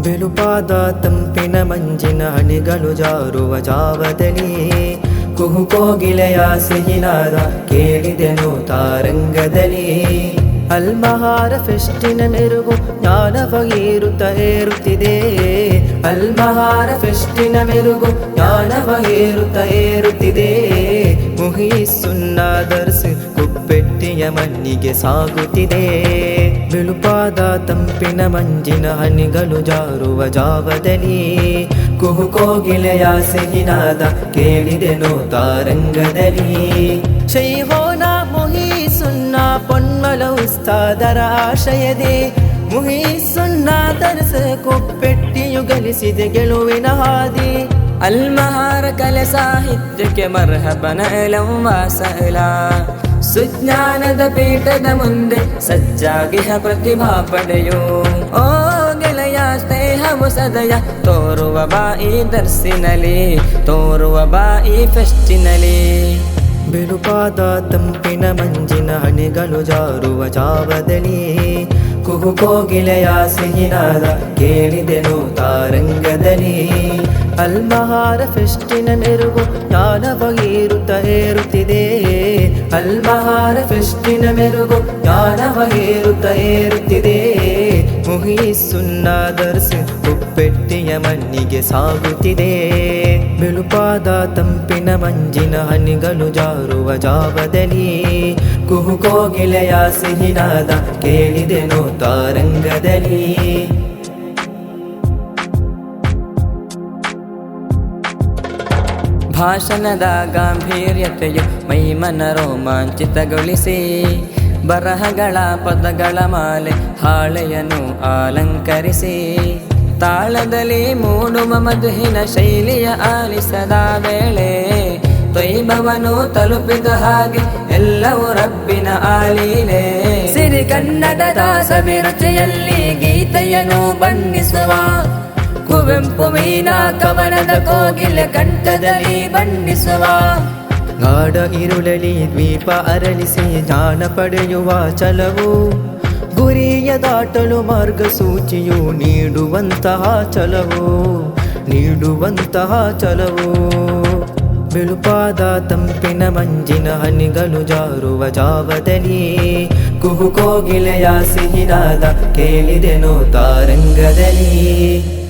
ಬಿಳುಪಾದ ತಂಪಿನ ಮಂಜಿನ ಹನಿಗಳು ಜಾರುವ ಜಾವದಲ್ಲಿ ಕುಹುಕೋಗಿಲೆಯ ಸಿಹಿನಾದ ಕೇಳಿದೆನು ತಾರಂಗದಲ್ಲಿ. ಅಲ್ಮಹಾರ ಫೆಸ್ಟಿನ ಮೆರುಗು ಜ್ಞಾನವ ಏರುತ್ತಿದೆ. ಅಲ್ಮಹಾರ ಫೆಸ್ಟಿನ ಮೆರುಗು ಜ್ಞಾನವ ಏರುತ್ತಿದೆ. ಮುಹಿಸುನ್ನ ದರ್ಸ್ ಕುಪ್ಪೆಟ್ಟಿಯ ಮಣ್ಣಿಗೆ ಸಾಗುತ್ತಿದೆ. ಬಿಳುಪಾದ ತಂಪಿನ ಮಂಜಿನ ಹನಿಗಳು ಜಾರುವ ಜಾವದಲ್ಲಿ ಕುಹುಕೋಗಿಲೆಯ ಸಿಹಿನಾದ ಕೇಳಿದೆನು ತಾರಂಗದಲ್ಲಿ. ಶೈಹೋನ ಮುಹಿಸುನ್ನ ಪೊನ್ಮಲ ಉಸ್ತಾದರ ಆಶಯದೆ ಮುಹಿಸುನ್ನ ದರ್ಸ ಕುಪ್ಪೆಟ್ಟಿಯು ಗಳಿಸಿದೆ ಗೆಲುವಿನ ಹಾದಿ. ಅಲ್ಮಹಾರ ಕಲೆ ಸಾಹಿತ್ಯಕ್ಕೆ ಮರ್ಹಬನ ವಾಸಲ. ಸುಜ್ಞಾನದ ಪೀಠದ ಮುಂದೆ ಸಜ್ಜಾಗಿಹ ಪ್ರತಿಭಾ ಪಡೆಯು. ಓ ಗೆಳೆಯ ಸ್ನೇಹವು ಸದಯ ತೋರುವ ಬಾಯಿ ದರ್ಸಿನಲಿ, ತೋರುವ ಬಾಯಿ ಫೆಸ್ಟಿನಲಿ. ಬಿಳುಪಾದ ತಂಪಿನ ಮಂಜಿನ ಹನಿಗಳು ಜಾರುವ ಜಾವದಲ್ಲಿ ಕುಹುಕೋಗಿಲೆಯ ಸಿಹಿನಾದ ಕೇಳಿದೆನು ತಾರಂಗದಲ್ಲಿ. ಅಲ್ಮಹಾರ ಫೆಸ್ಟಿನ ಮೆರುಗು ಜ್ಞಾನವ ಏರುತ್ತಿದೆ. ಅಲ್ಮಹಾರ ಫೆಸ್ಟಿನ ಮೆರುಗು ಜ್ಞಾನವ ಏರುತ್ತಿದೆ. ಮುಹಿಸುನ್ನ ದರ್ಸ್ ಕುಪ್ಪೆಟ್ಟಿಯ ಮಣ್ಣಿಗೆ ಸಾಗುತ್ತಿದೆ. ಬಿಳುಪಾದ ತಂಪಿನ ಮಂಜಿನ ಹನಿಗಳು ಜಾರುವ ಜಾವದಲ್ಲಿ ಕುಹುಕೋಗಿಲೆಯ ಸಿಹಿನಾದ ಕೇಳಿದೆನು ತಾರಂಗದಲ್ಲಿ. ಭಾಷಣದ ಗಾಂಭೀರ್ಯತೆಯು ಮೈಮನ ರೋಮಾಂಚಿತಗೊಳಿಸಿ ಬರಹಗಳ ಪದಗಳ ಮಾಲೆ ಹಾಳೆಯನ್ನು ಅಲಂಕರಿಸಿ ತಾಳದಲ್ಲಿ ಮೂಡುವ ಮಧುಹಿನ ಶೈಲಿಯ ಆಲಿಸದ ವೇಳೆ ತ್ವೈಭವನು ತಲುಪಿದ ಹಾಗೆ ಎಲ್ಲವೂ ರಬ್ಬಿನ ಆಲೀಲೆ. ಸಿರಿ ಕನ್ನಡದ ಸವಿರುಚಿಯಲ್ಲಿ ಗೀತೆಯನ್ನು ಬಣ್ಣಿಸುವ ಕುವೆಂಪು ಮೀನ ಕವನದ ಕೋಗಿಲೆ ಕಂಠದಲ್ಲಿ ಬಣ್ಣಿಸುವ. ಗಾಢ ಇರುಳಲಿ ದ್ವೀಪ ಅರಳಿಸಿ ಜ್ಞಾನ ಪಡೆಯುವ ಛಲವು ಗುರಿಯ ದಾಟಲು ಮಾರ್ಗಸೂಚಿಯು ನೀಡುವಂತಹ ಛಲವು. ಬಿಳುಪಾದ ತಂಪಿನ ಮಂಜಿನ ಹನಿಗಳು ಜಾರುವ ಜಾವದಲ್ಲಿ ಕುಹುಕೋಗಿಲೆಯ ಸಿಹಿನಾದ ಕೇಳಿದೆನು ತಾರಂಗದಲ್ಲಿ.